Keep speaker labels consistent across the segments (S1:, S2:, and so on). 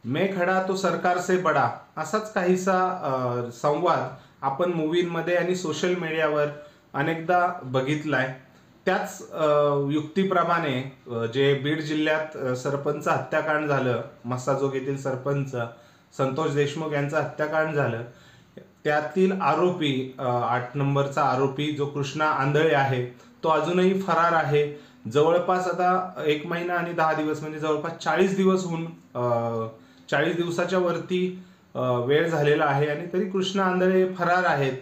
S1: मैं खडा तो सरकार से बडा असाच काहीसा संवाद आपण मूवीमध्ये आणि सोशल मीडियावर अनेकदा बघितलाय. त्याच युक्तीप्रमाणे जे बीड जिल्ह्यात सरपंच हत्याकांड झालं, मस्साजोग येथील सरपंच संतोष देशमुख यांचं हत्याकांड झालं. त्यातील आरोपी 8 नंबरचा आरोपी जो कृष्णा आंधळे आहे तो अजूनही फरार आहे. जवळपास आता 1 महिना आणि 10 दिवस म्हणजे जवळपास 40 दिवस होऊन 40 दिवसाच्या वरती वेळ झालेला आहे आणि तरी कृष्णा आंधळे फरार आहेत.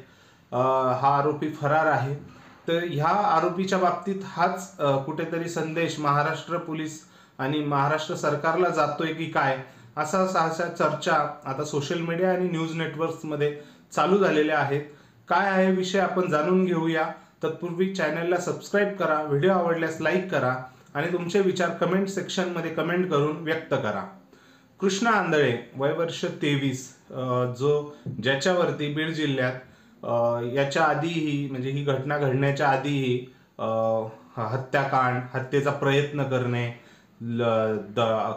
S1: हा आरोपी फरार आहे. तर ह्या आरोपीच्या बाबतीत हाच कुठेतरी संदेश महाराष्ट्र पोलीस आणि महाराष्ट्र सरकारला जातोय की काय, असा सहसा चर्चा आता सोशल मीडिया आणि न्यूज नेटवर्क्समध्ये चालू झालेल्या आहेत. काय आहे विषय आपण जाणून घेऊया. तत्पूर्वी चॅनलला सबस्क्राईब करा, व्हिडिओ आवडल्यास लाईक करा आणि तुमचे विचार कमेंट सेक्शनमध्ये कमेंट करून व्यक्त करा. कृष्णा आंधळे वय वर्ष 23, ज्याच्यावरती बीड जिल्ह्यात याच्या आधीही म्हणजे ही घटना घडण्याच्या आधीही हत्याकांड, हत्येचा प्रयत्न करणे,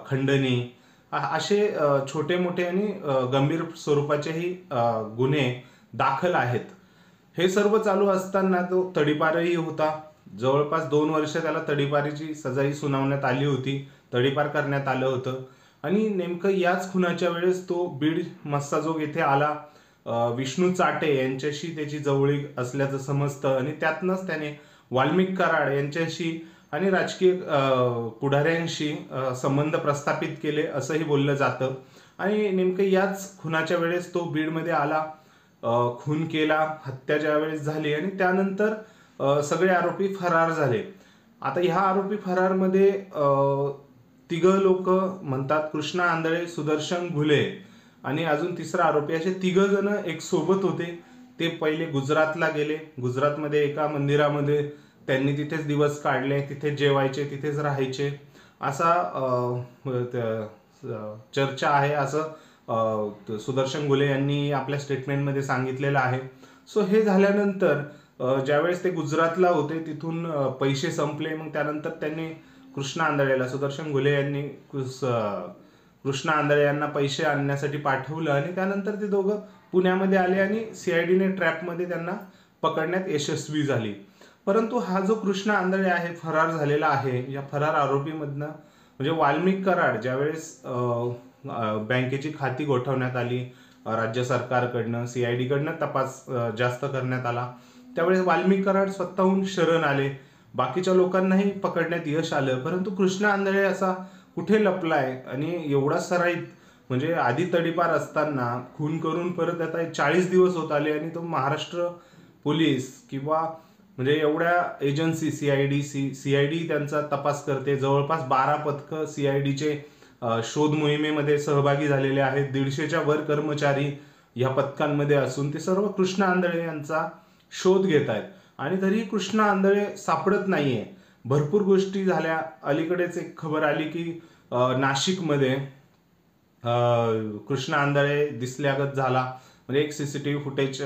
S1: खंडणी असे छोटे मोठे आणि गंभीर स्वरूपाचेही गुन्हे दाखल आहेत. हे सर्व चालू असताना तो तडीपारही होता. जवळपास 2 वर्ष त्याला तडीपारीची सजाही सुनावण्यात आली होती, तडीपार करण्यात आलं होतं. आणि नेमकं याच खुनाच्या वेळेस तो बीड मस्साजोग येथे आला. विष्णू चाटे यांच्याशी त्याची जवळीक असल्याचं समजतं आणि त्यातनंच त्याने वाल्मिक कराड यांच्याशी आणि राजकीय पुढाऱ्यांशी संबंध प्रस्थापित केले असंही बोललं जातं. आणि नेमकं याच खुनाच्या वेळेस तो बीडमध्ये आला, खून केला, हत्या ज्या वेळेस झाली आणि त्यानंतर सगळे आरोपी फरार झाले. आता ह्या आरोपी फरारमध्ये 3 लोक म्हणतात, कृष्णा आंधळे, सुदर्शन घुले आणि अजून 3रा आरोपी, असे 3 जण एक सोबत होते. ते पहिले गुजरातला गेले. गुजरातमध्ये एका मंदिरामध्ये त्यांनी तिथेच दिवस काढले, तिथेच जेवायचे, तिथेच राहायचे असा चर्चा आहे, असं सुदर्शन घुले यांनी आपल्या स्टेटमेंटमध्ये सांगितलेलं आहे. सो हे झाल्यानंतर ज्यावेळेस ते गुजरातला होते तिथून पैसे संपले. मग त्यानंतर त्यांनी कृष्णा आंधळेला, सुदर्शन घुले यांनी कृष्णा आंधळे यांना पैसे आणण्यासाठी पाठवलं आणि त्यानंतर ते दोघं पुण्यामध्ये आले आणि CIDने ट्रॅपमध्ये त्यांना पकडण्यात यशस्वी झाली. परंतु हा जो कृष्णा आंधळे आहे, फरार झालेला आहे, या फरार आरोपीमधनं म्हणजे वाल्मिक कराड ज्यावेळेस बँकेची खाती गोठवण्यात आली, राज्य सरकारकडनं CID कडनं तपास जास्त करण्यात आला, त्यावेळेस वाल्मिक कराड स्वतःहून शरण आले. बाकीच्या लोकांनाही पकडण्यात यश आलं. परंतु कृष्णा आंधळे असा कुठे लपलाय आणि एवढा सराईत म्हणजे आधी तडीपार असताना खून करून परत आता 40 दिवस होत आले आणि तो महाराष्ट्र पोलीस किंवा म्हणजे एवढ्या एजन्सी CID त्यांचा तपास करते. जवळपास 12 पथकं CIDचे शोध मोहिमेमध्ये सहभागी झालेले आहेत. 150च्या वर कर्मचारी या पथकांमध्ये असून ते सर्व कृष्णा आंधळे यांचा शोध घेत आहेत आणि तरीही कृष्णा आंधळे सापडत नाहीये. भरपूर गोष्टी झाल्या. अलीकडेच एक खबर आली की नाशिकमध्ये कृष्णा आंधळे दिसल्यागत झाला, म्हणजे एक CCTV फुटेज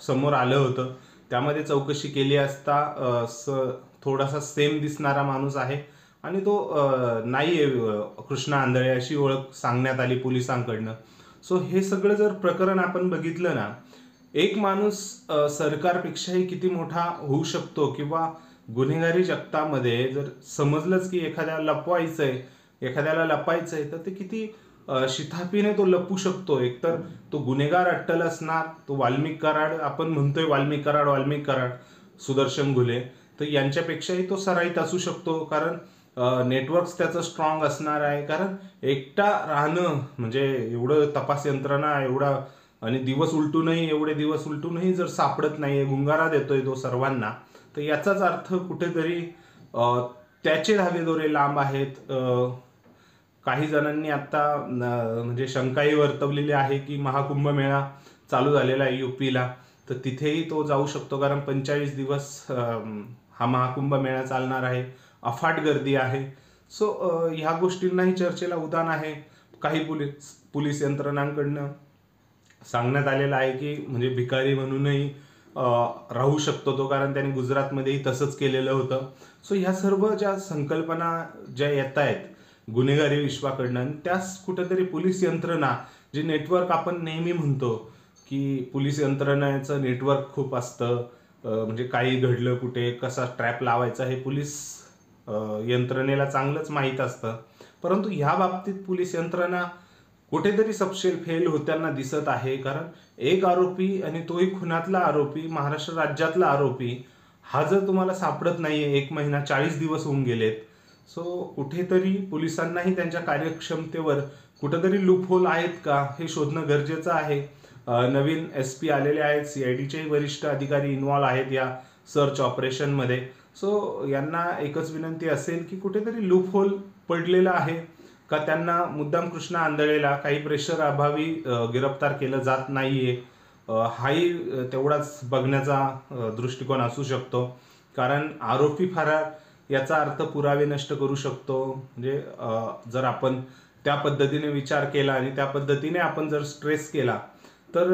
S1: समोर आलं होतं. त्यामध्ये चौकशी केली असता थोडासा सेम दिसणारा माणूस आहे आणि तो नाहीये कृष्णा आंधळे अशी ओळख सांगण्यात आली पोलिसांकडनं. सो हे सगळं जर प्रकरण आपण बघितलं ना, एक माणूस सरकारपेक्षाही किती मोठा होऊ शकतो किंवा गुन्हेगारी जगतामध्ये जर समजलंच की एखाद्याला लपायचंय तर ते किती शिथापीने तो लपू शकतो. एकतर तो गुन्हेगार अट्टल असणार, तो वाल्मिक कराड, आपण म्हणतोय वाल्मिक कराड, सुदर्शन घुले, तर यांच्यापेक्षाही तो सराईत असू शकतो. कारण नेटवर्क त्याचं स्ट्रॉंग असणार आहे. कारण एकटा राहणं म्हणजे एवढं तपास यंत्रणा एवढा आणि एवढे दिवस उलटूनही जर सापडत नाहीये, गुंगारा देतोय तो सर्वांना, तर याचाच अर्थ कुठेतरी त्याचे धागेदोरे लांब आहेत. काही जणांनी आता म्हणजे शंकाही वर्तवलेली आहे की महाकुंभमेळा चालू झालेला आहे UPला, तर तिथेही तो जाऊ शकतो. कारण 45 दिवस हा महाकुंभमेळा चालणार आहे, अफाट गर्दी आहे. सो ह्या गोष्टींनाही चर्चेला उधाण आहे. काही पोलीस यंत्रणांकडनं सांगण्यात आलेलं आहे की म्हणजे भिकारी म्हणूनही राहू शकतो तो, कारण त्याने गुजरातमध्येही तसंच केलेलं होतं. सो ह्या सर्व ज्या संकल्पना ज्या येत आहेत गुन्हेगारी विश्वाकडनं, आणि त्याच कुठेतरी पोलीस यंत्रणा, जे नेटवर्क आपण नेहमी म्हणतो की पोलीस यंत्रणेचं नेटवर्क खूप असतं, म्हणजे काही घडलं कुठे कसा ट्रॅप लावायचा हे पोलीस यंत्रणेला चांगलंच माहीत असतं. परंतु ह्या बाबतीत पोलीस यंत्रणा कुठेतरी सपशेल फेल होताना दिसत आहे. कारण एक आरोपी, आणि तोही खुनातला आरोपी, महाराष्ट्र राज्यातला आरोपी, हा जर तुम्हाला सापडत नाहीये, 1 महिना 40 दिवस होऊन गेलेत, सो कुठेतरी पोलिसांनाही त्यांच्या कार्यक्षमतेवर कुठेतरी लूपहोल आहेत का हे शोधणं गरजेचं आहे. नवीन SP आलेले आहेत, CIDचे वरिष्ठ अधिकारी इन्व्हॉल्व आहेत या सर्च ऑपरेशनमध्ये. सो यांना एकच विनंती असेल की कुठेतरी लूपहोल पडलेला आहे का, त्यांना मुद्दाम कृष्णा आंधळेला काही प्रेशर अभावी गिरफ्तार केलं जात नाहीये, हाही तेवढाच बघण्याचा दृष्टिकोन असू शकतो. कारण आरोपी फरार याचा अर्थ पुरावे नष्ट करू शकतो. म्हणजे जर आपण त्या पद्धतीने विचार केला आणि त्या पद्धतीने आपण जर स्ट्रेस केला तर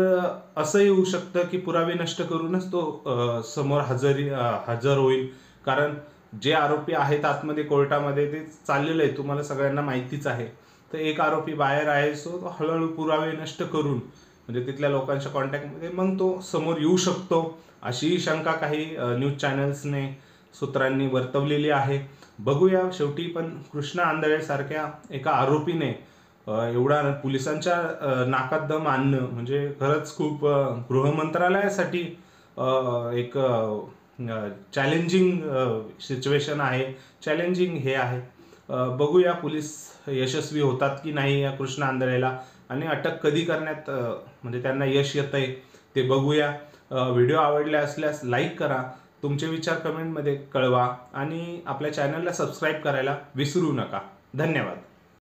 S1: असंही होऊ शकतं की पुरावे नष्ट करूनच तो समोर हजर होईल. कारण जे आरोपी आहेत आतमध्ये कोर्टामध्ये ते चाललेलं आहे, तुम्हाला सगळ्यांना माहितीच आहे. तर एक आरोपी बाहेर आहे, सो हळूहळू पुरावे नष्ट करून म्हणजे तिथल्या लोकांच्या कॉन्टॅक्टमध्ये मग तो समोर येऊ शकतो, अशी शंका काही न्यूज चॅनल्सने, सूत्रांनी वर्तवलेली आहे. बघूया शेवटी. पण कृष्णा आंधळे सारख्या एका आरोपीने एवढा पोलिसांच्या नाकात दम आणणं म्हणजे खरंच खूप गृहमंत्रालयासाठी एक चॅलेंजिंग सिच्युएशन आहे, चॅलेंजिंग हे आहे. बघूया पोलीस यशस्वी होतात की नाही या कृष्णा आंधळेला, आणि अटक कधी करण्यात म्हणजे त्यांना यश येतंय ते बघूया. व्हिडिओ आवडले असल्यास लाईक करा, तुमचे विचार कमेंटमध्ये कळवा, आणि आपल्या चॅनलला सबस्क्राईब करायला विसरू नका. धन्यवाद.